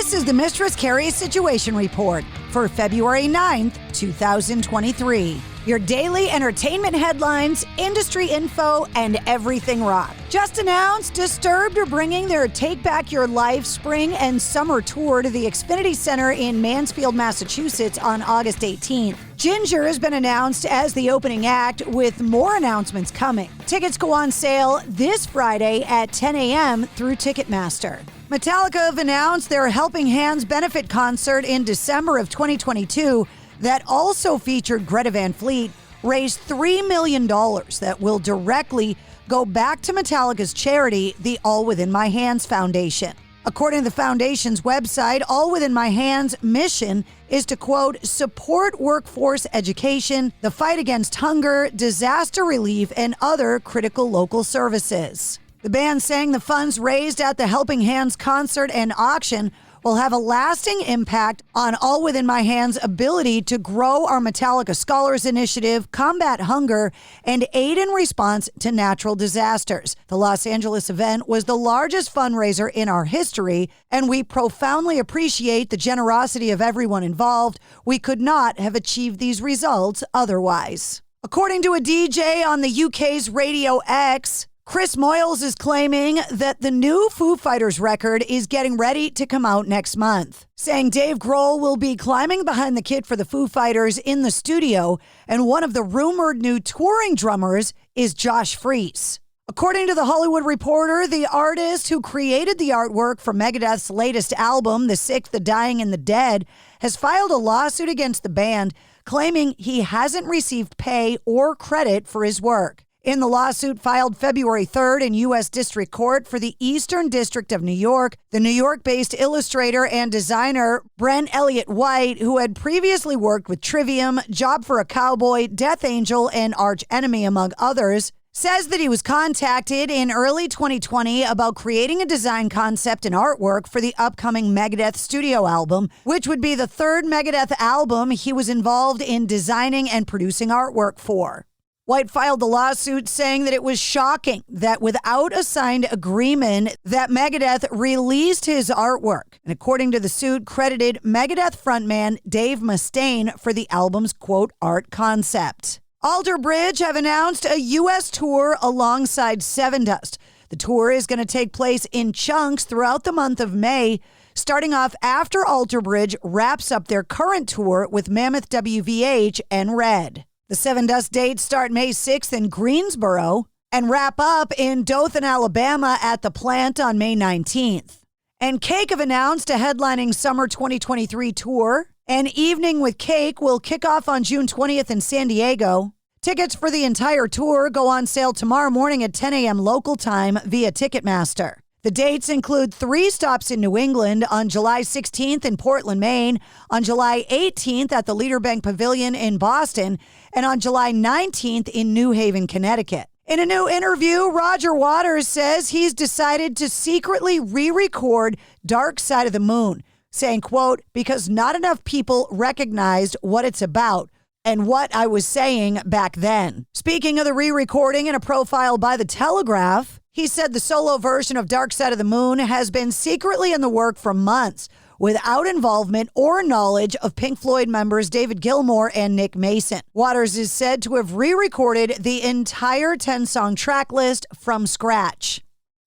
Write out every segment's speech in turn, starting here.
This is the Mistress Carrie Situation Report for February 9th, 2023. Your daily entertainment headlines, industry info, and everything rock. Just announced, Disturbed are bringing their Take Back Your Life spring and summer tour to the Xfinity Center in Mansfield, Massachusetts on August 18th. Ginger has been announced as the opening act, with more announcements coming. Tickets go on sale this Friday at 10 a.m. through Ticketmaster. Metallica have announced their Helping Hands benefit concert in December of 2022 that also featured Greta Van Fleet raised $3 million that will directly go back to Metallica's charity, the All Within My Hands Foundation. According to the foundation's website, All Within My Hands' mission is to, quote, support workforce education, the fight against hunger, disaster relief, and other critical local services. The band saying the funds raised at the Helping Hands concert and auction will have a lasting impact on All Within My Hands' ability to grow our Metallica Scholars Initiative, combat hunger, and aid in response to natural disasters. The Los Angeles event was the largest fundraiser in our history, and we profoundly appreciate the generosity of everyone involved. We could not have achieved these results otherwise. According to a DJ on the UK's Radio X, Chris Moyles is claiming that the new Foo Fighters record is getting ready to come out next month, saying Dave Grohl will be climbing behind the kit for the Foo Fighters in the studio, and one of the rumored new touring drummers is Josh Freese. According to The Hollywood Reporter, the artist who created the artwork for Megadeth's latest album, The Sick, the Dying, and the Dead, has filed a lawsuit against the band, claiming he hasn't received pay or credit for his work. In the lawsuit filed February 3rd in U.S. District Court for the Eastern District of New York, the New York-based illustrator and designer Brent Elliott White, who had previously worked with Trivium, Job for a Cowboy, Death Angel, and Arch Enemy, among others, says that he was contacted in early 2020 about creating a design concept and artwork for the upcoming Megadeth studio album, which would be the third Megadeth album he was involved in designing and producing artwork for. White filed the lawsuit saying that it was shocking that without a signed agreement that Megadeth released his artwork, and according to the suit, credited Megadeth frontman Dave Mustaine for the album's, quote, art concept. Alter Bridge have announced a U.S. tour alongside Sevendust. The tour is going to take place in chunks throughout the month of May, starting off after Alter Bridge wraps up their current tour with Mammoth WVH and Red. The Sevendust dates start May 6th in Greensboro and wrap up in Dothan, Alabama at the plant on May 19th. And Cake have announced a headlining summer 2023 tour. An Evening with Cake will kick off on June 20th in San Diego. Tickets for the entire tour go on sale tomorrow morning at 10 a.m. local time via Ticketmaster. The dates include 3 stops in New England on July 16th in Portland, Maine, on July 18th at the Leader Bank Pavilion in Boston, and on July 19th in New Haven, Connecticut. In a new interview, Roger Waters says he's decided to secretly re-record Dark Side of the Moon, saying, quote, because not enough people recognized what it's about and what I was saying back then. Speaking of the re-recording in a profile by The Telegraph, he said the solo version of Dark Side of the Moon has been secretly in the work for months without involvement or knowledge of Pink Floyd members David Gilmour and Nick Mason. Waters is said to have re-recorded the entire 10-song track list from scratch.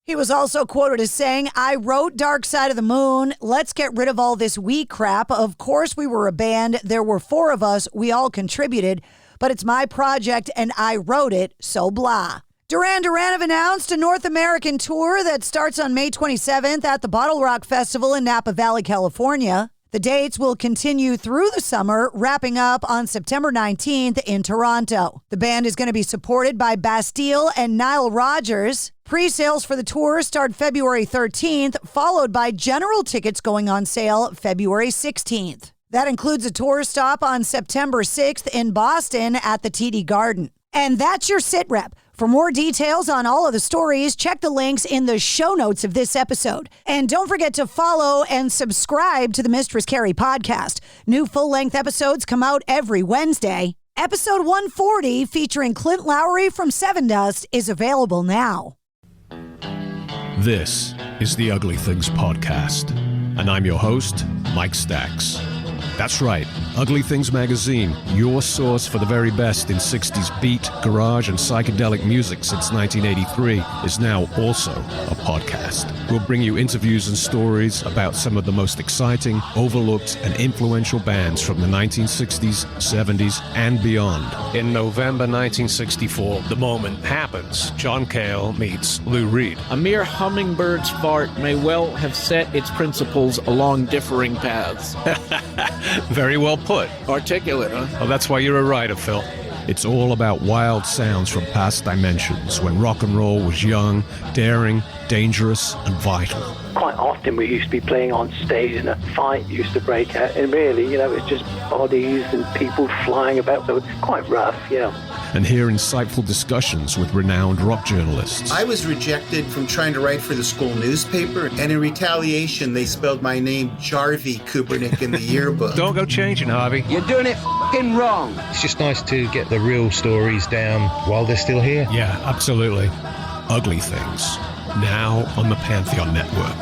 He was also quoted as saying, I wrote Dark Side of the Moon. Let's get rid of all this we crap. Of course we were a band. There were 4 of us. We all contributed. But it's my project and I wrote it, so blah. Duran Duran have announced a North American tour that starts on May 27th at the Bottle Rock Festival in Napa Valley, California. The dates will continue through the summer, wrapping up on September 19th in Toronto. The band is going to be supported by Bastille and Nile Rodgers. Pre-sales for the tour start February 13th, followed by general tickets going on sale February 16th. That includes a tour stop on September 6th in Boston at the TD Garden. And that's your sit rep. For more details on all of the stories, check the links in the show notes of this episode. And don't forget to follow and subscribe to the Mistress Carrie Podcast. New full-length episodes come out every Wednesday. Episode 140, featuring Clint Lowry from Sevendust, is available now. This is the Ugly Things Podcast. And I'm your host, Mike Stacks. That's right, Ugly Things Magazine, your source for the very best in 60s beat, garage, and psychedelic music since 1983, is now also a podcast. We'll bring you interviews and stories about some of the most exciting, overlooked, and influential bands from the 1960s, 70s, and beyond. In November 1964, the moment happens. John Cale meets Lou Reed. A mere hummingbird's fart may well have set its principles along differing paths. Very well put. Articulate, huh? Well, that's why you're a writer, Phil. It's all about wild sounds from past dimensions when rock and roll was young, daring, dangerous, and vital. Quite often we used to be playing on stage and a fight used to break out, and really, it's just bodies and people flying about, so it's quite rough, And hear insightful discussions with renowned rock journalists. I was rejected from trying to write for the school newspaper, and in retaliation, they spelled my name Jarvie Kubernick in the yearbook. Don't go changing, Harvey. You're doing it f***ing wrong. It's just nice to get the real stories down while they're still here. Yeah, absolutely. Ugly Things, now on the Pantheon Network.